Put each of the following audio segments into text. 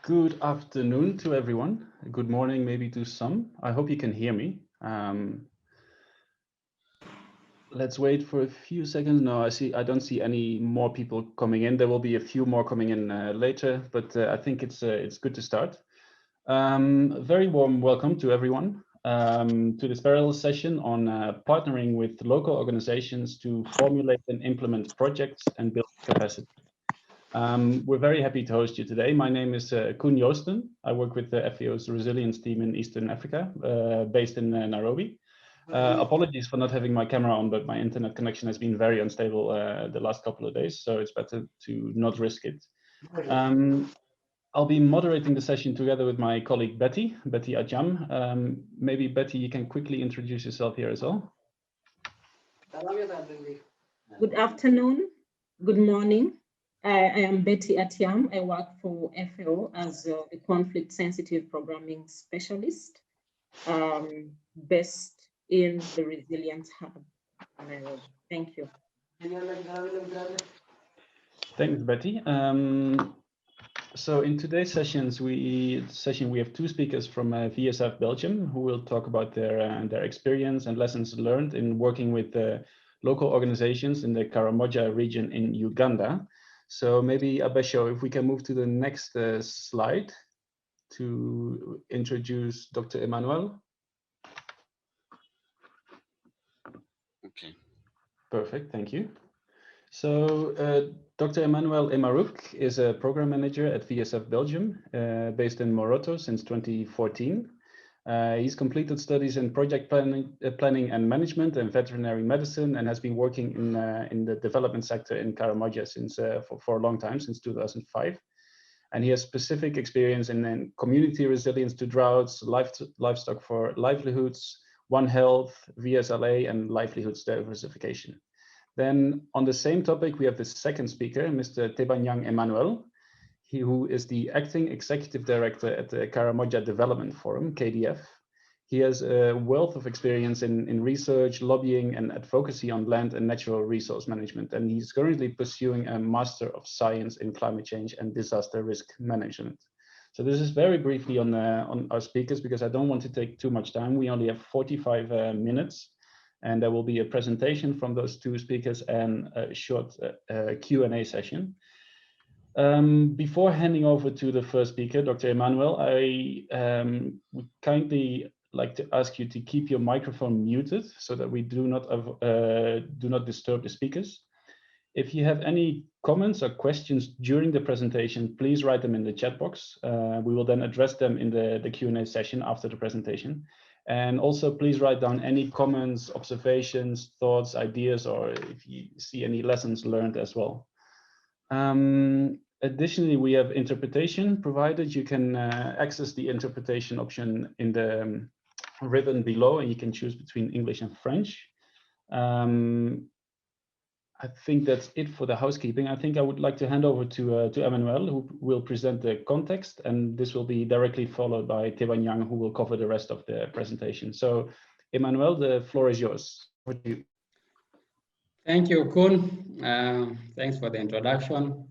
Good afternoon to everyone. Good morning, maybe to some. I hope you can hear me. Let's wait for a few seconds. No, I don't see any more people coming in. There will be a few more coming in later, but I think it's good to start. Very warm welcome to everyone to this parallel session on partnering with local organizations to formulate and implement projects and build capacity. We're very happy to host you today. My name is Koen Joosten. I work with the FAO's resilience team in Eastern Africa, based in Nairobi. Apologies for not having my camera on, but my internet connection has been very unstable the last couple of days, so it's better to not risk it. I'll be moderating the session together with my colleague Betty Athiam. Maybe Betty, you can quickly introduce yourself here as well. Good afternoon, good morning. I am Betty Athiam. I work for FAO as a conflict sensitive programming specialist based in the Resilience Hub. Thank you. Thanks, Betty. So in today's session, we have two speakers from VSF Belgium who will talk about their experience and lessons learned in working with local organizations in the Karamoja region in Uganda. So maybe Abesho, if we can move to the next slide to introduce Dr. Emmanuel. Okay. Perfect, thank you. So Dr. Emmanuel Emarouk is a program manager at VSF Belgium, based in Moroto since 2014. He's completed studies in project planning and management and veterinary medicine, and has been working in the development sector in Karamoja since for a long time, since 2005. And he has specific experience in community resilience to droughts, livestock for livelihoods, One Health, VSLA, and livelihoods diversification. Then on the same topic, we have the second speaker, Mr. Tebanyang Emmanuel, who is the acting executive director at the Karamoja Development Forum, KDF. He has a wealth of experience in research, lobbying, and advocacy on land and natural resource management. And he's currently pursuing a Master of Science in Climate Change and Disaster Risk Management. So this is very briefly on our speakers, because I don't want to take too much time. We only have 45 minutes. And there will be a presentation from those two speakers and a short Q&A session. Before handing over to the first speaker, Dr. Emmanuel, I would kindly like to ask you to keep your microphone muted so that we do not disturb the speakers. If you have any comments or questions during the presentation, please write them in the chat box. We will then address them in the Q&A session after the presentation. And also, please write down any comments, observations, thoughts, ideas, or if you see any lessons learned as well. Additionally, we have interpretation provided. You can access the interpretation option in the ribbon below, and you can choose between English and French. I think that's it for the housekeeping. I think I would like to hand over to Emmanuel, who will present the context, and this will be directly followed by Tebanyang, who will cover the rest of the presentation. So, Emmanuel, the floor is yours. Over to you. Thank you, Koen. Thanks for the introduction.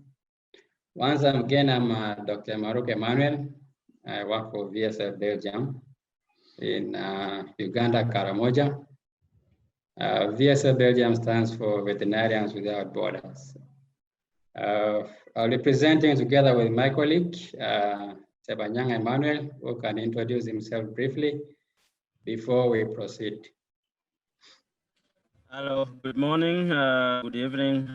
Once again, I'm Dr. Emarouk Emmanuel. I work for VSF Belgium in Uganda, Karamoja. VSF Belgium stands for Veterinarians Without Borders. I'll be presenting together with my colleague, Tebanyang Emmanuel, who can introduce himself briefly before we proceed. Hello, good morning, good evening.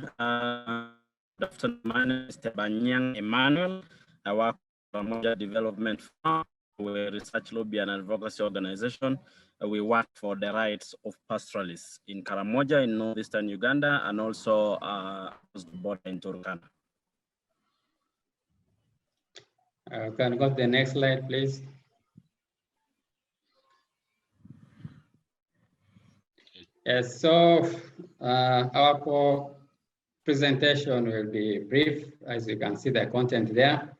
Good afternoon. My name is Tebanyang Emmanuel. I work for Karamoja Development Forum. We're a research lobby and advocacy organization. We work for the rights of pastoralists in Karamoja in northeastern Uganda, and also across the border in Turkana. Can you go to the next slide, please? Yes, so our presentation will be brief. As you can see the content there.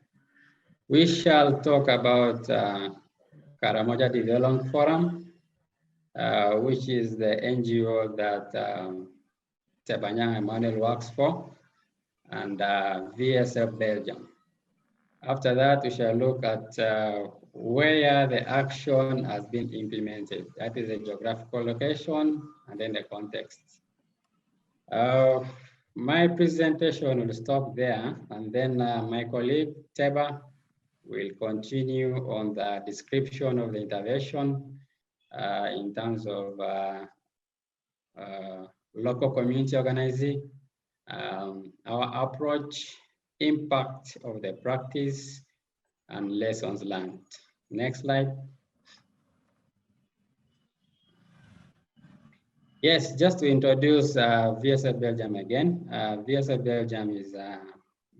We shall talk about Karamoja Development Forum, which is the NGO that Tebanyang Emmanuel works for, and VSF Belgium. After that, we shall look at where the action has been implemented. That is a geographical location and then the context. My presentation will stop there, and then my colleague Teba will continue on the description of the intervention in terms of local community organizing, our approach, impact of the practice, and lessons learned. Next slide. Yes, just to introduce VSF Belgium again. VSF Belgium is a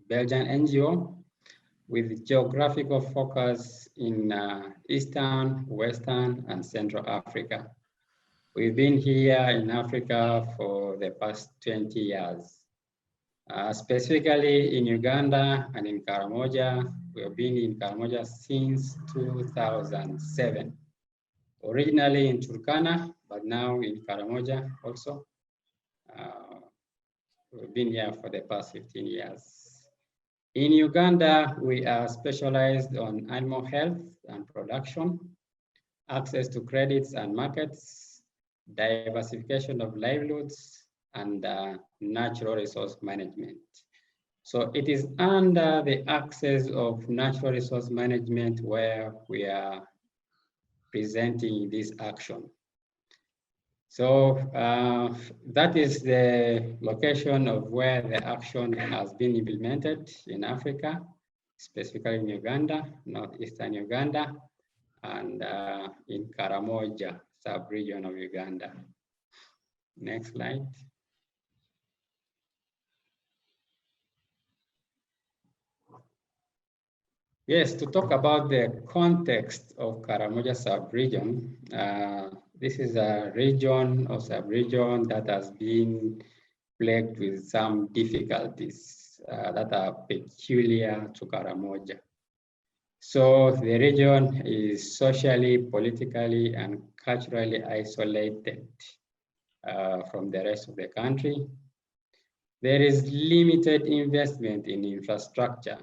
Belgian NGO with geographical focus in Eastern, Western, and Central Africa. We've been here in Africa for the past 20 years. Specifically in Uganda and in Karamoja. We have been in Karamoja since 2007. Originally in Turkana, but now in Karamoja also. We've been here for the past 15 years. In Uganda, we are specialized on animal health and production, access to credits and markets, diversification of livelihoods, and natural resource management. So it is under the axis of natural resource management where we are presenting this action. So that is the location of where the action has been implemented in Africa, specifically in Uganda, northeastern Uganda, and in Karamoja, sub-region of Uganda. Next slide. Yes, to talk about the context of Karamoja sub-region, this is a region or sub-region that has been plagued with some difficulties that are peculiar to Karamoja. So the region is socially, politically, and culturally isolated from the rest of the country. There is limited investment in infrastructure.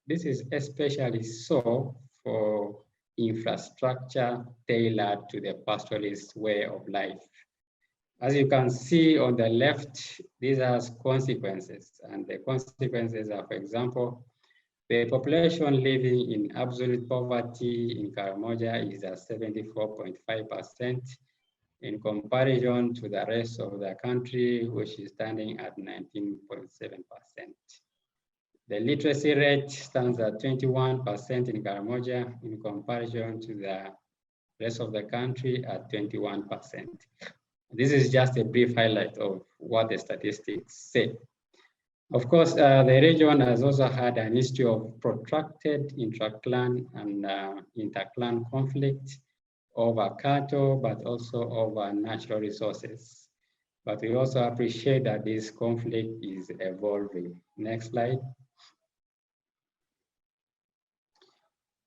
This is especially so for infrastructure tailored to the pastoralist way of life. As you can see on the left, these are consequences, and the consequences are, for example, the population living in absolute poverty in Karamoja is at 74.5% in comparison to the rest of the country, which is standing at 19.7%. The literacy rate stands at 21% in Karamoja in comparison to the rest of the country at 21%. This is just a brief highlight of what the statistics say. Of course, the region has also had an history of protracted intra-clan and inter-clan conflict over cattle, but also over natural resources. But we also appreciate that this conflict is evolving. Next slide.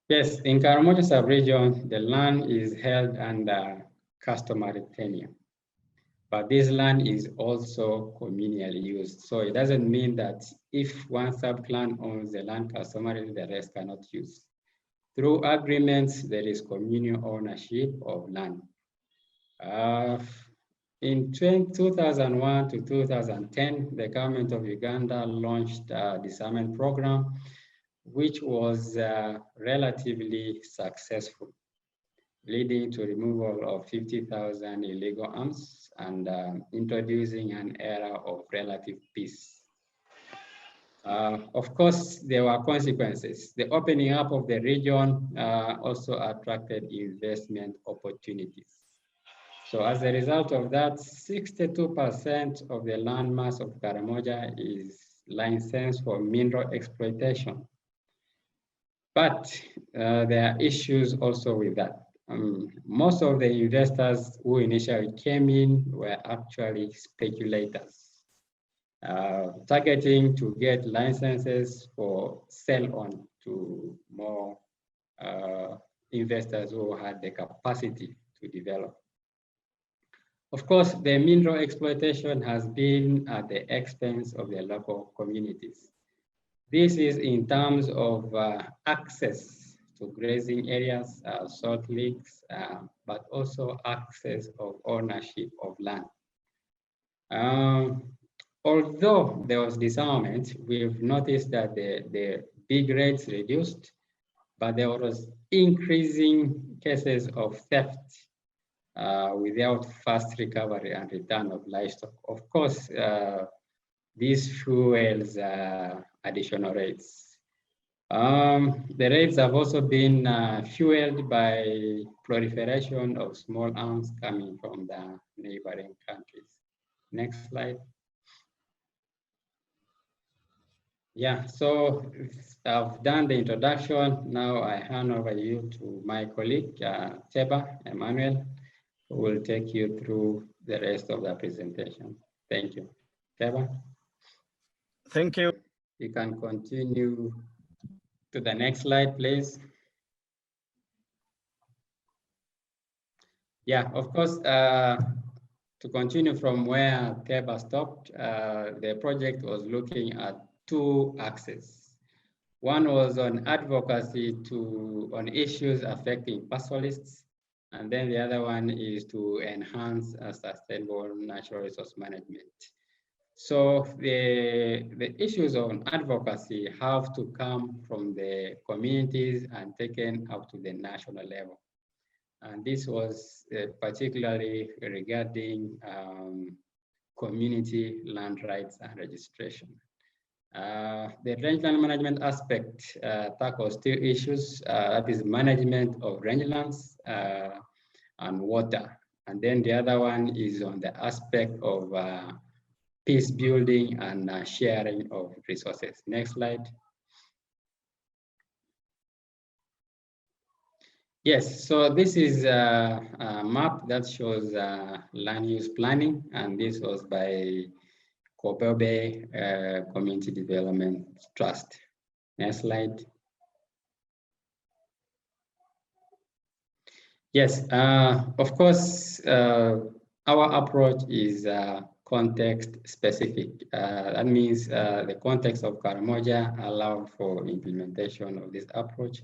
Yes, in Karamoja sub-region, the land is held under customary tenure. But this land is also communally used. So it doesn't mean that if one sub-clan owns the land customarily, the rest cannot use. Through agreements, there is communal ownership of land. In 2001 to 2010, the government of Uganda launched a disarmament program, which was relatively successful, leading to removal of 50,000 illegal arms and introducing an era of relative peace. Of course, there were consequences. The opening up of the region also attracted investment opportunities. So as a result of that, 62% of the landmass of Karamoja is licensed for mineral exploitation. But there are issues also with that. Most of the investors who initially came in were actually speculators, targeting to get licenses for sell on to more investors who had the capacity to develop. Of course, the mineral exploitation has been at the expense of the local communities. This is in terms of access to grazing areas, salt licks, but also access of ownership of land. Although there was disarmament, we've noticed that the big rates reduced, but there was increasing cases of theft without fast recovery and return of livestock. Of course, this fuels additional rates. The rates have also been fueled by proliferation of small arms coming from the neighboring countries. Next slide. Yeah, so I've done the introduction. Now I hand over you to my colleague, Teba Emmanuel, who will take you through the rest of the presentation. Thank you. Teba? Thank you. You can continue to the next slide, please. Yeah, of course, to continue from where Teba stopped, the project was looking at two axes. One was on advocacy on issues affecting pastoralists, and then the other one is to enhance sustainable natural resource management. So the issues on advocacy have to come from the communities and taken up to the national level. And this was particularly regarding community land rights and registration. The rangeland management aspect tackles two issues, that is management of rangelands and water. And then the other one is on the aspect of peace building and sharing of resources. Next slide. Yes, so this is a map that shows land use planning, and this was by Kopelbe Community Development Trust. Next slide. Yes, of course, our approach is context specific. That means the context of Karamoja allowed for implementation of this approach,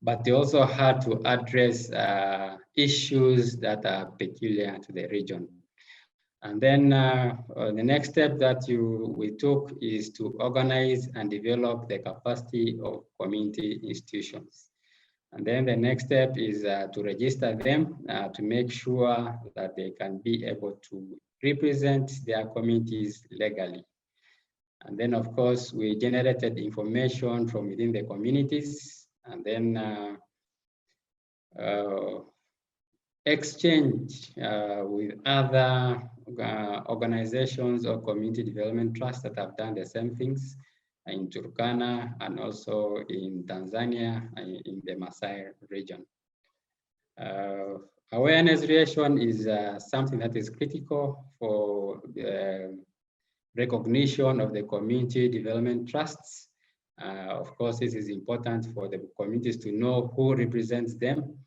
but they also had to address issues that are peculiar to the region. And then the next step that we took is to organize and develop the capacity of community institutions. And then the next step is to register them to make sure that they can be able to represent their communities legally. And then, of course, we generated information from within the communities, and then exchange with other organizations or community development trusts that have done the same things in Turkana and also in Tanzania in the Maasai region. Awareness creation is something that is critical for the recognition of the community development trusts. Of course, this is important for the communities to know who represents them,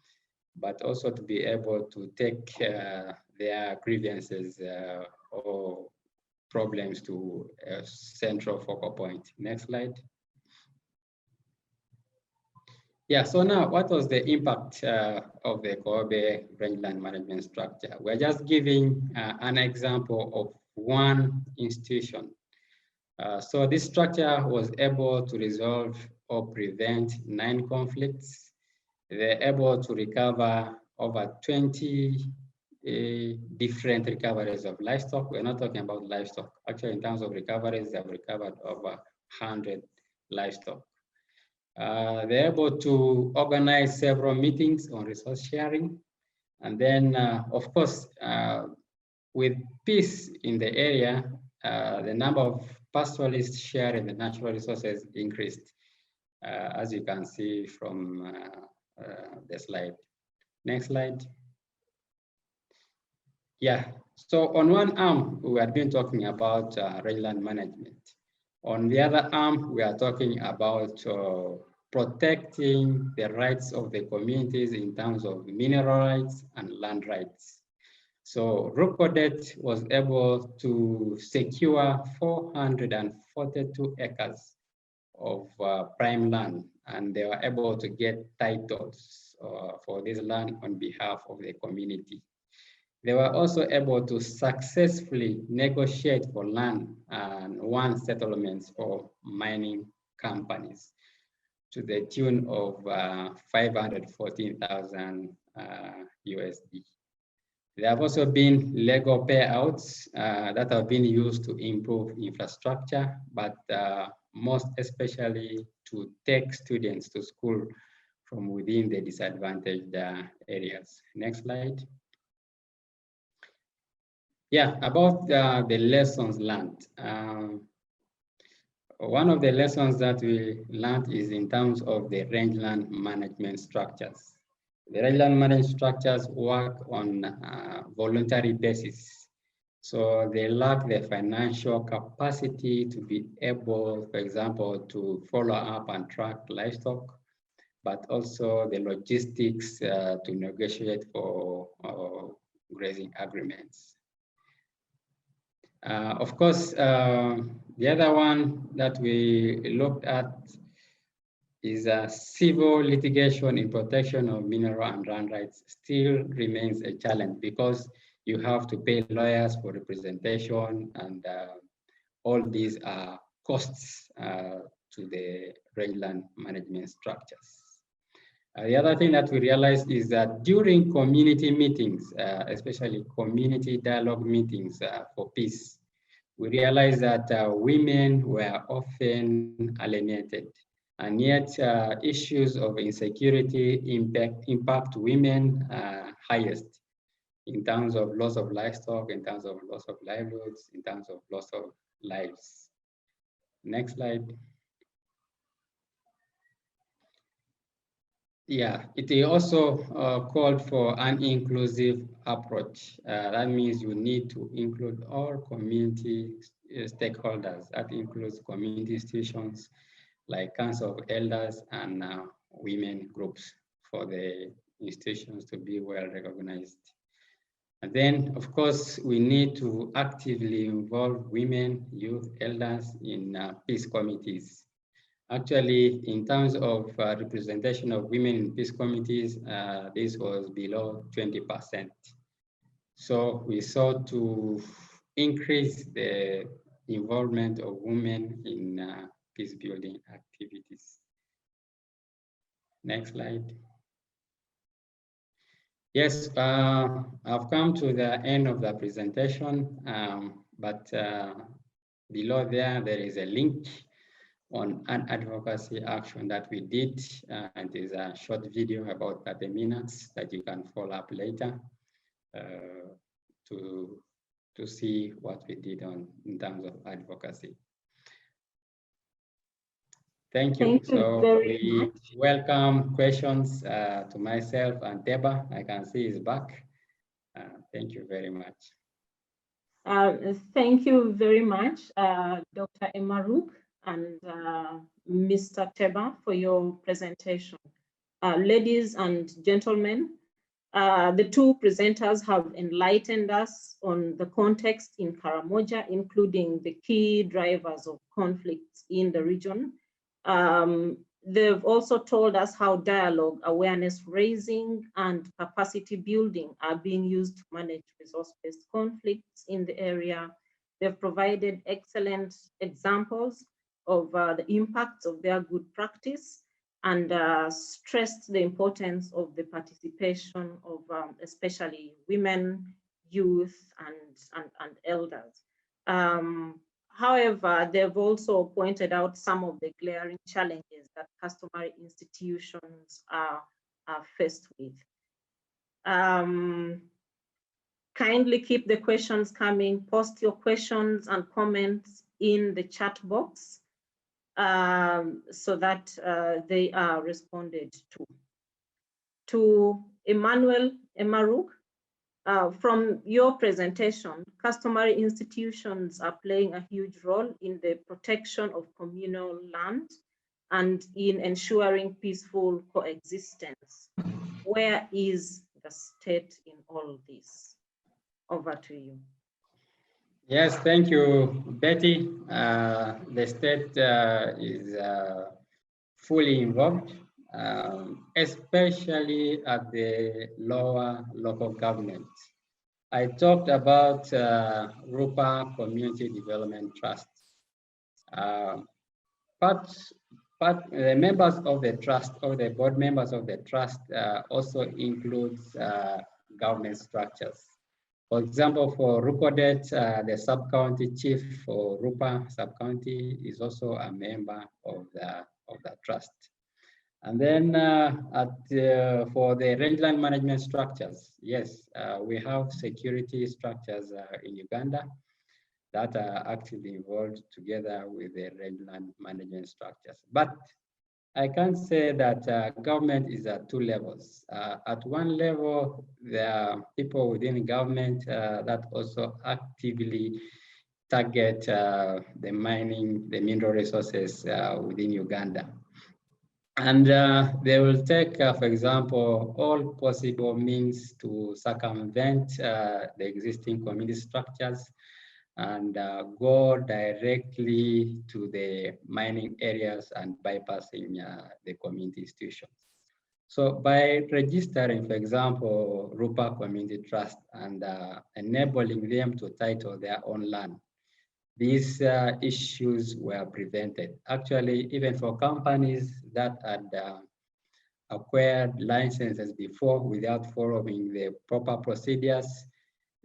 but also to be able to take their grievances or problems to a central focal point. Next slide. Yeah, so now what was the impact of the Kobe rangeland management structure? We're just giving an example of one institution. So this structure was able to resolve or prevent 9 conflicts. They're able to recover over 20 different recoveries of livestock. We're not talking about livestock. Actually, in terms of recoveries, they have recovered over 100 livestock. They're able to organize several meetings on resource sharing. And then, of course, with peace in the area, the number of pastoralists sharing the natural resources increased, as you can see from the slide. Next slide. Yeah, so on one arm, we have been talking about rangeland management. On the other arm, we are talking about protecting the rights of the communities in terms of mineral rights and land rights. So Rukodet was able to secure 442 acres of prime land, and they were able to get titles for this land on behalf of the community. They were also able to successfully negotiate for land and won settlements for mining companies to the tune of 514,000 USD. There have also been legal payouts that have been used to improve infrastructure, but most especially to take students to school from within the disadvantaged areas. Next slide. Yeah, about the lessons learned. One of the lessons that we learned is in terms of the rangeland management structures. The rangeland management structures work on a voluntary basis. So they lack the financial capacity to be able, for example, to follow up and track livestock, but also the logistics to negotiate for grazing agreements. Of course, the other one that we looked at is civil litigation in protection of mineral and land rights still remains a challenge because you have to pay lawyers for representation, and all these are costs to the rangeland management structures. The other thing that we realized is that during community meetings, especially community dialogue meetings for peace, we realized that women were often alienated, and yet issues of insecurity impact women highest in terms of loss of livestock, in terms of loss of livelihoods, in terms of loss of lives. Next slide. Yeah, it also called for an inclusive approach. That means you need to include all community stakeholders. That includes community institutions like Council of Elders and women groups for the institutions to be well recognized. And then, of course, we need to actively involve women, youth, elders in peace committees. Actually, in terms of representation of women in peace committees, this was below 20%. So we sought to increase the involvement of women in peace building activities. Next slide. Yes, I've come to the end of the presentation, but below there is a link on an advocacy action that we did, and there's a short video about 30 minutes that you can follow up later to see what we did in terms of advocacy. Thank you. So we welcome questions to myself and Deba. I can see he's back. Thank you very much. Thank you very much, Dr. Emaruk and Mr. Teba, for your presentation. Ladies and gentlemen, the two presenters have enlightened us on the context in Karamoja, including the key drivers of conflicts in the region. They've also told us how dialogue, awareness raising, and capacity building are being used to manage resource-based conflicts in the area. They've provided excellent examples of the impacts of their good practice, and stressed the importance of the participation of especially women, youth, and elders. However, they've also pointed out some of the glaring challenges that customary institutions are faced with. Kindly keep the questions coming. Post your questions and comments in the chat box so that they are responded to. To Emmanuel Emaruk, from your presentation, customary institutions are playing a huge role in the protection of communal land and in ensuring peaceful coexistence. Where is the state in all of this? Over to you. Yes, thank you, Betty. The state is fully involved, especially at the lower local government. I talked about Rupa Community Development Trust. The members of the trust, or the board members of the trust, also includes government structures. For example, for Rukodet, the sub-county chief for Rupa sub-county is also a member of the trust. And then for the rangeland management structures, yes, we have security structures in Uganda that are actively involved together with the rangeland management structures. But I can say that government is at two levels. At one level, there are people within government that also actively target the mining, the mineral resources within Uganda. And they will take, for example, all possible means to circumvent the existing community structures and go directly to the mining areas and bypassing the community institutions. So by registering, for example, Rupa Community Trust and enabling them to title their own land, these issues were prevented. Actually, even for companies that had acquired licenses before without following the proper procedures,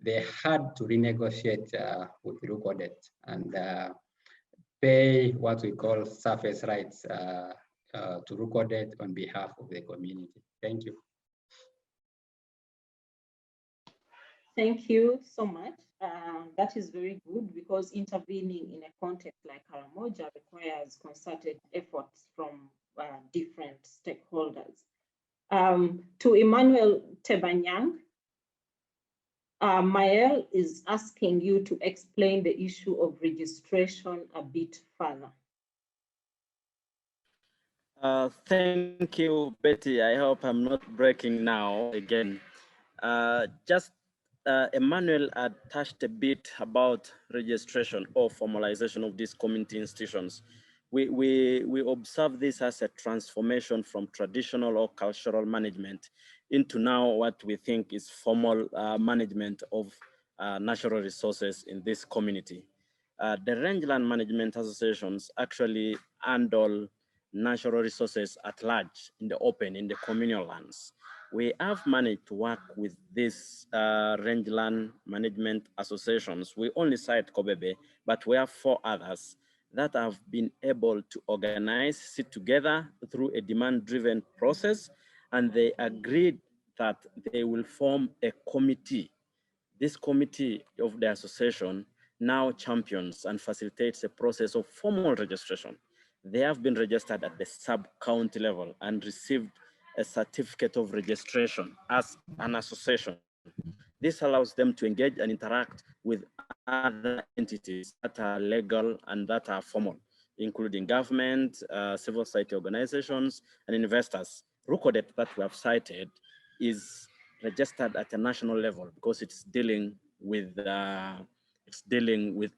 they had to renegotiate with Rukodet and pay what we call surface rights to Rukodet on behalf of the community. Thank you. Thank you so much. That is very good, because intervening in a context like Karamoja requires concerted efforts from different stakeholders. To Emmanuel Tebanyang, Mael is asking you to explain the issue of registration a bit further. Thank you, Betty. I hope I'm not breaking now again. Emmanuel had touched a bit about registration or formalization of these community institutions. We observe this as a transformation from traditional or cultural management into now what we think is formal management of natural resources in this community. The rangeland management associations actually handle natural resources at large in the open, in the communal lands. We have managed to work with these rangeland management associations. We only cite Kobebe, but we have 4 others that have been able to organize, sit together through a demand-driven process, and they agreed that they will form a committee. This committee of the association now champions and facilitates a process of formal registration. They have been registered at the sub-county level and received a certificate of registration as an association. This allows them to engage and interact with other entities that are legal and that are formal, including government, civil society organizations, and investors. Rukodet that we have cited is registered at a national level because it's dealing with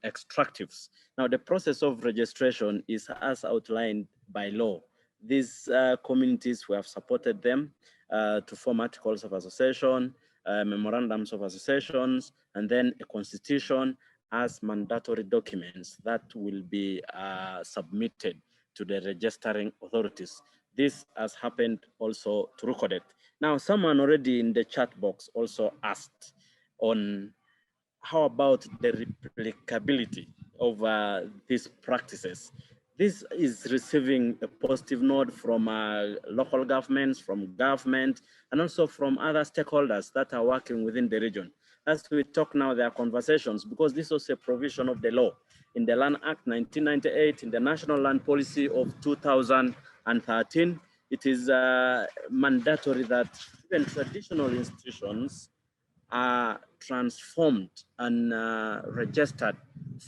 extractives. Now, the process of registration is as outlined by law. These communities, we have supported them to form articles of association, memorandums of associations, and then a constitution as mandatory documents that will be submitted to the registering authorities. This has happened also to Rukodet. Now, someone already in the chat box also asked on how about the replicability of these practices? This is receiving a positive note from local governments, from government, and also from other stakeholders that are working within the region. As we talk now, there are conversations because this was a provision of the law in the Land Act 1998, in the National Land Policy of 2013. It is mandatory that even traditional institutions are transformed and registered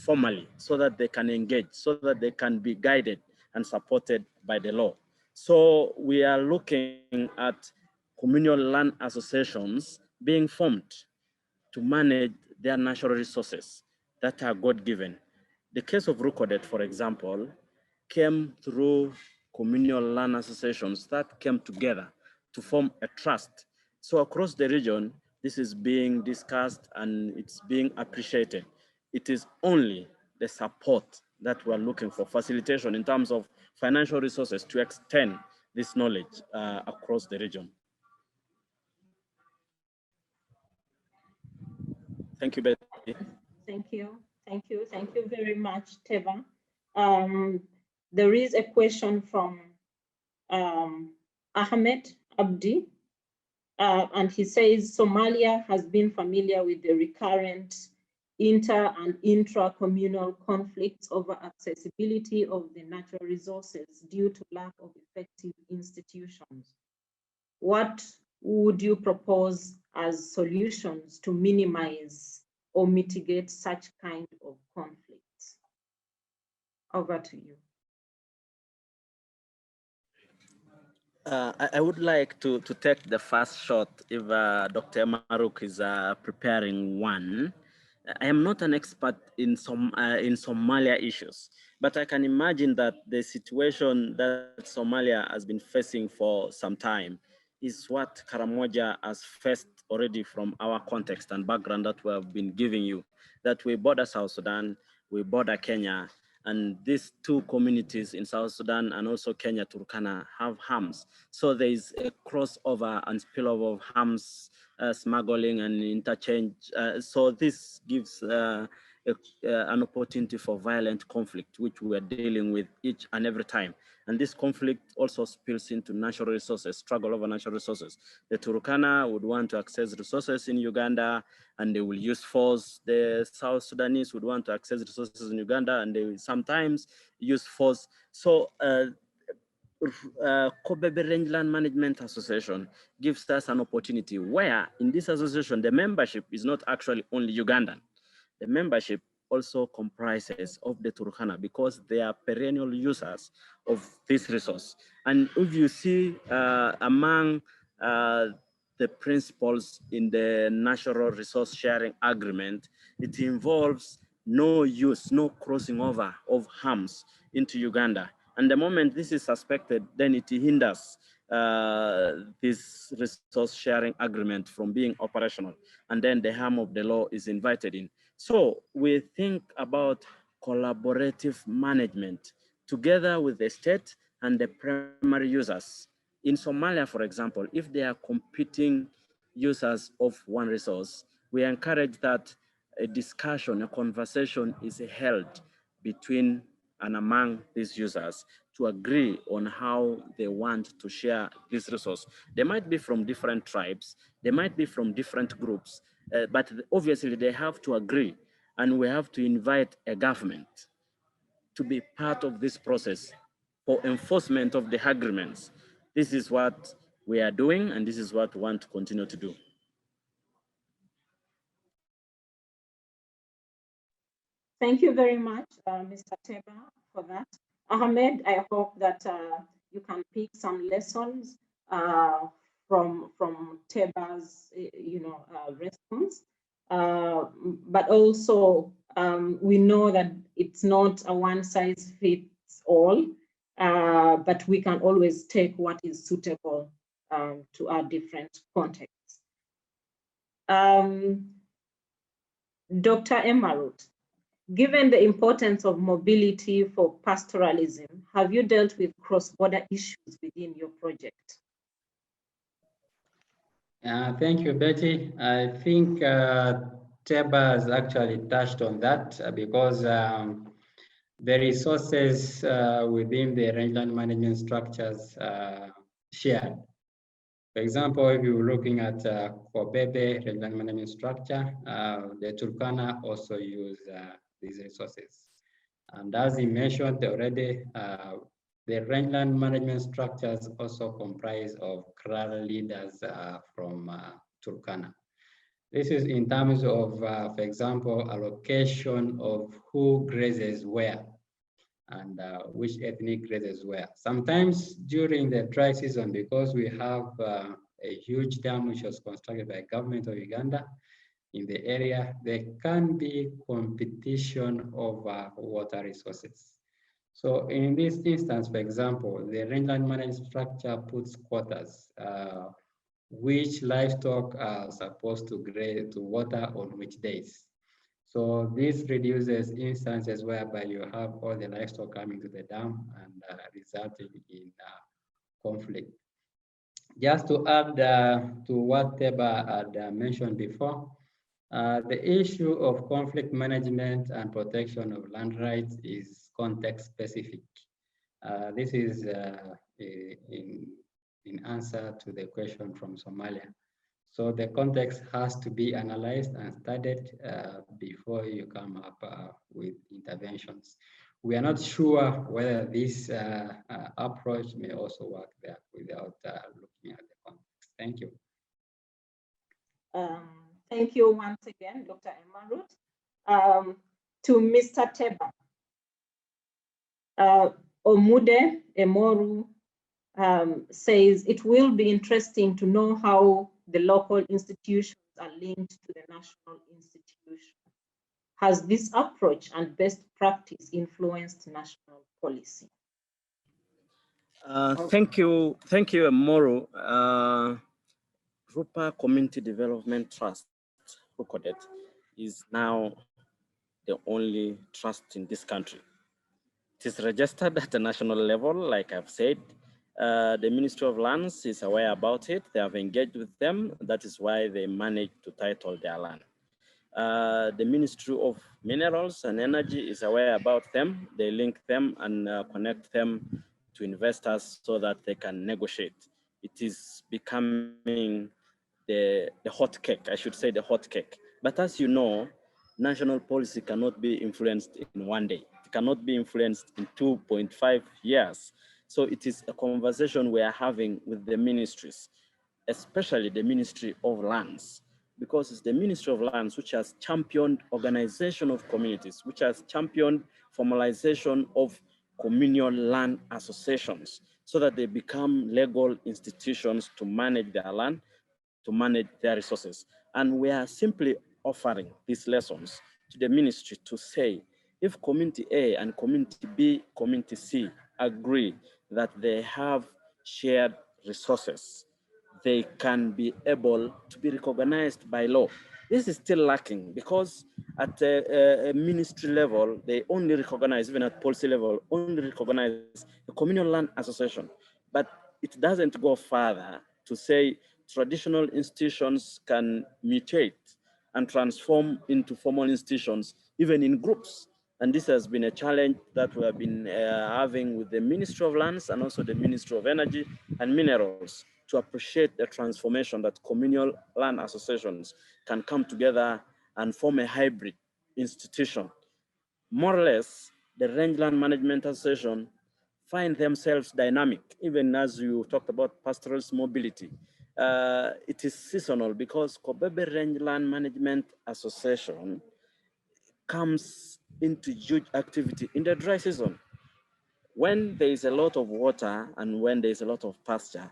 formally so that they can engage, so that they can be guided and supported by the law. So we are looking at communal land associations being formed to manage their natural resources. that are God-given. The case of Rukodet, for example, came through communal land associations that came together to form a trust. So across the region, this is being discussed and it's being appreciated. It is only the support that we're looking for, facilitation in terms of financial resources to extend this knowledge across the region. Thank you, Betty. Thank you. Thank you. Thank you very much, Teba. There is a question from Ahmed Abdi, and he says Somalia has been familiar with the recurrent inter and intra-communal conflicts over accessibility of the natural resources due to lack of effective institutions. What would you propose as solutions to minimize or mitigate such kind of conflicts? Over to you. I would like to take the first shot if Dr. Maruk is preparing one. I am not an expert in Somalia issues, but I can imagine that the situation that Somalia has been facing for some time is what Karamoja has faced already from our context and background that we have been giving you, that we border South Sudan, we border Kenya, and these two communities in South Sudan and also Kenya, Turkana, have harms. So there is a crossover and spillover of harms, smuggling and interchange. So this gives an opportunity for violent conflict, which we are dealing with each and every time. And this conflict also spills into natural resources, struggle over natural resources. The Turkana would want to access resources in Uganda and they will use force. The South Sudanese would want to access resources in Uganda and they will sometimes use force. So Kobebe Rangeland Management Association gives us an opportunity where in this association, the membership is not actually only Ugandan. The membership also comprises of the Turkana because they are perennial users of this resource. And if you see among the principles in the Natural Resource Sharing Agreement, it involves no use, no crossing over of harms into Uganda. And the moment this is suspected, then it hinders this resource sharing agreement from being operational. And then the harm of the law is invited in. So we think about collaborative management together with the state and the primary users. In Somalia, for example, if they are competing users of one resource, we encourage that a discussion, a conversation is held between and among these users to agree on how they want to share this resource. They might be from different tribes, they might be from different groups, but obviously they have to agree, and we have to invite a government to be part of this process for enforcement of the agreements. This is what we are doing, and this is what we want to continue to do. Thank you very much, Mr. Teba, for that. Ahmed, I hope that you can pick some lessons from Teba's, response. But also, we know that it's not a one size fits all, but we can always take what is suitable to our different contexts. Dr. Emarut, given the importance of mobility for pastoralism, have you dealt with cross-border issues within your project? Thank you, Betty. I think Teba has actually touched on that because the resources within the rangeland management structures shared. For example, if you're looking at Kobebe rangeland management structure, the Turkana also use these resources. And as he mentioned already, the rangeland management structures also comprise of KRAL leaders from Turkana. This is in terms of, for example, allocation of who grazes where and which ethnic grazes where. Sometimes during the dry season, because we have a huge dam which was constructed by government of Uganda, in the area, there can be competition over water resources. So in this instance, for example, the rangeland management structure puts quotas, which livestock are supposed to graze to water on which days. So this reduces instances whereby you have all the livestock coming to the dam and resulting in conflict. Just to add to what Teba had mentioned before, the issue of conflict management and protection of land rights is context specific. This is in answer to the question from Somalia. So the context has to be analyzed and studied before you come up with interventions. We are not sure whether this approach may also work there without looking at the context. Thank you. Thank you once again, Dr. Emarut. To Mr. Teba, Omude Emoru says it will be interesting to know how the local institutions are linked to the national institution. Has this approach and best practice influenced national policy? Thank you, Moro. Rupa Community Development Trust, RUCODET, is now the only trust in this country. It is registered at the national level, like I've said. The Ministry of Lands is aware about it. They have engaged with them. That is why they managed to title their land. The Ministry of Minerals and Energy is aware about them. They link them and connect them to investors so that they can negotiate. It is becoming the hot cake, I should say the hot cake. But as you know, national policy cannot be influenced in one day. It cannot be influenced in 2.5 years. So it is a conversation we are having with the ministries, especially the Ministry of Lands, because it's the Ministry of Lands which has championed organization of communities, which has championed formalization of communal land associations so that they become legal institutions to manage their land, to manage their resources. And we are simply offering these lessons to the ministry to say, if community A and community B, community C agree that they have shared resources, they can be able to be recognized by law. This is still lacking because at a ministry level, they only recognize, even at policy level, only recognize the communal land association. But it doesn't go further to say traditional institutions can mutate and transform into formal institutions, even in groups. And this has been a challenge that we have been having with the Ministry of Lands and also the Ministry of Energy and Minerals to appreciate the transformation that communal land associations can come together and form a hybrid institution. More or less, the Rangeland Management Association find themselves dynamic, even as you talked about pastoralist mobility. It is seasonal because Kobebe Rangeland Management Association comes into huge activity in the dry season. When there is a lot of water and when there is a lot of pasture,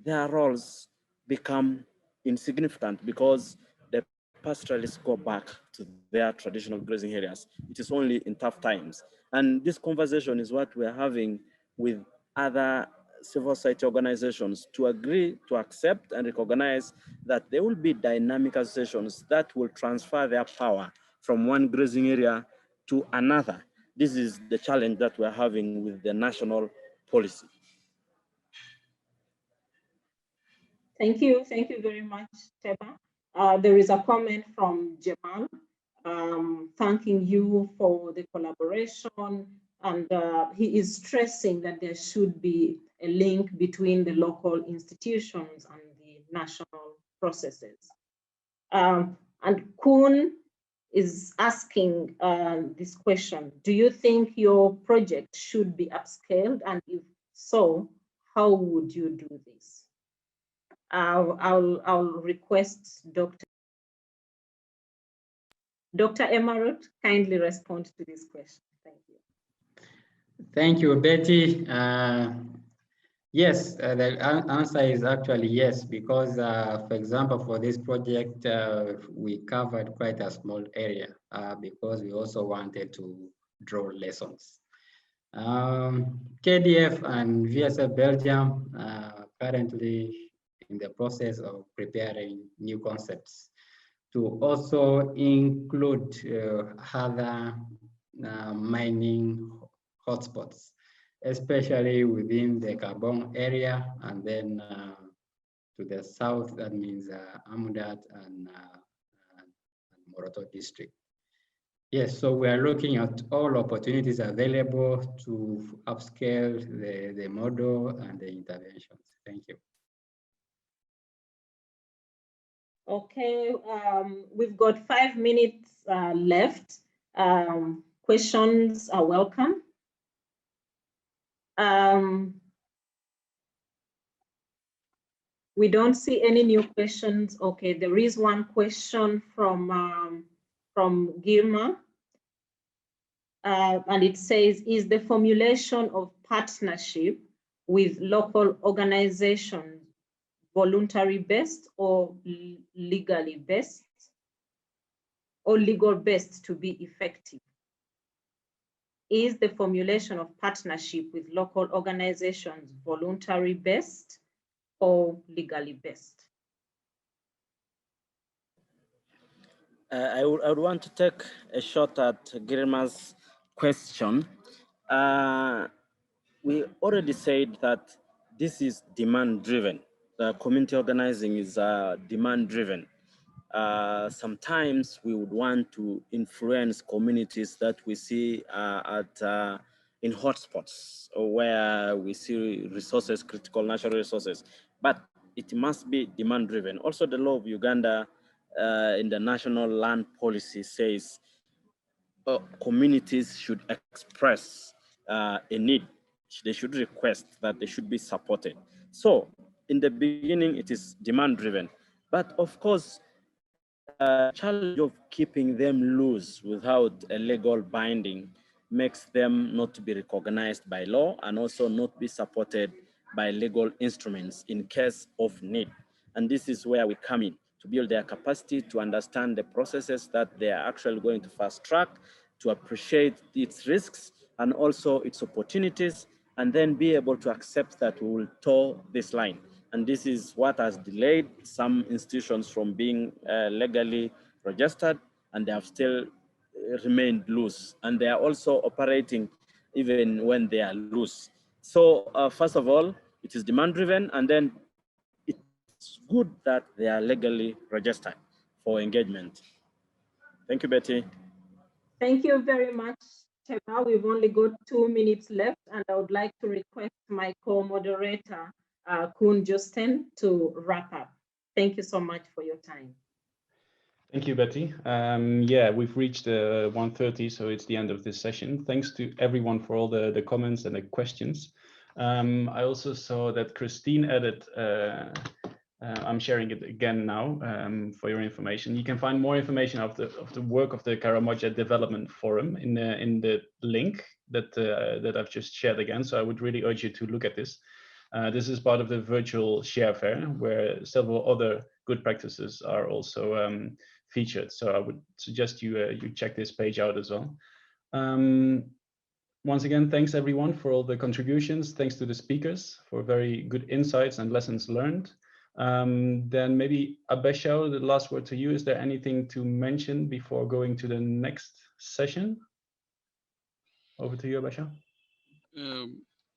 their roles become insignificant because the pastoralists go back to their traditional grazing areas. It is only in tough times. And this conversation is what we're having with other civil society organizations to agree, to accept and recognize that there will be dynamic associations that will transfer their power from one grazing area to another. This is the challenge that we're having with the national policy. Thank you very much, Teba. There is a comment from Jamal thanking you for the collaboration, and he is stressing that there should be a link between the local institutions and the national processes. And Kuhn is asking this question: do you think your project should be upscaled, and if so, how would you do this? I'll request Dr. Emarut kindly respond to this question. Thank you. Thank you, Betty. Yes, the answer is actually yes, because for example, for this project, we covered quite a small area because we also wanted to draw lessons. KDF and VSF Belgium are currently in the process of preparing new concepts to also include other mining hotspots, especially within the Gabon area, and then to the south, that means Amudat and Moroto district. Yes, so we are looking at all opportunities available to upscale the model and the interventions. Thank you. Okay, we've got 5 minutes left. Questions are welcome. We don't see any new questions. Okay, there is one question from Girma. And it says, is the formulation of partnership with local organizations voluntary based or legally based, or legal based to be effective? Is the formulation of partnership with local organizations voluntary based or legally based? I would want to take a shot at Girma's question. We already said that this is demand driven. Community organizing is demand driven. Sometimes we would want to influence communities that we see in hotspots where we see resources, critical natural resources, but it must be demand driven. Also, the law of Uganda in the national land policy says communities should express a need. They should request that they should be supported. So in the beginning, it is demand driven, but of course, challenge of keeping them loose without a legal binding makes them not to be recognized by law and also not be supported by legal instruments in case of need. And this is where we come in to build their capacity to understand the processes that they are actually going to fast track, to appreciate its risks and also its opportunities, and then be able to accept that we will toe this line. And this is what has delayed some institutions from being legally registered, and they have still remained loose. And they are also operating even when they are loose. So first of all, it is demand driven, and then it's good that they are legally registered for engagement. Thank you, Betty. Thank you very much, Teba. We've only got 2 minutes left, and I would like to request my co-moderator, Koen Joosten, to wrap up. Thank you so much for your time. Thank you, Betty. Yeah, we've reached 1:30, so it's the end of this session. Thanks to everyone for all the comments and the questions. I also saw that Christine added, I'm sharing it again now for your information. You can find more information of the work of the Karamoja Development Forum in the link that I've just shared again. So I would really urge you to look at this. This is part of the virtual share fair where several other good practices are also featured. So I would suggest you check this page out as well. Once again, thanks everyone for all the contributions. Thanks to the speakers for very good insights and lessons learned. Then maybe Abeshao, the last word to you. Is there anything to mention before going to the next session? Over to you, Abeshao.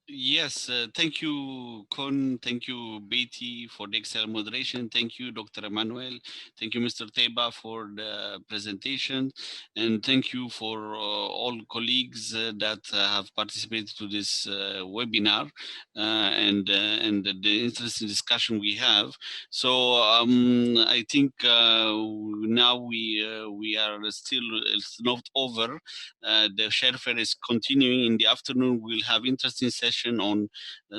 Yes, thank you, Koen. Thank you, Betty, for the excellent moderation. Thank you, Dr. Emmanuel. Thank you, Mr. Teba, for the presentation. And thank you for all colleagues that have participated to this webinar and the interesting discussion we have. So I think now we are still, it's not over. The share fair is continuing in the afternoon. We'll have interesting sessions discussion on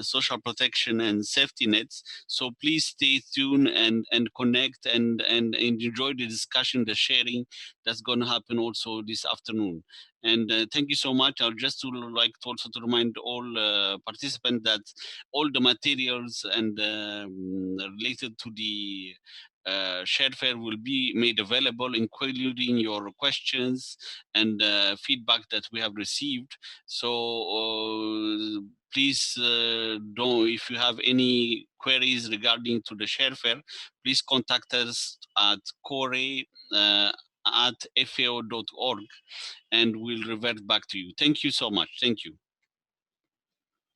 social protection and safety nets. So please stay tuned and connect and enjoy the discussion, the sharing that's going to happen also this afternoon. And thank you so much. I'll just like to also to remind all participants that all the materials and related to the ShareFair will be made available, including your questions and feedback that we have received. So please don't, if you have any queries regarding to the ShareFair, please contact us at core@fao.org and we'll revert back to you. Thank you so much. Thank you.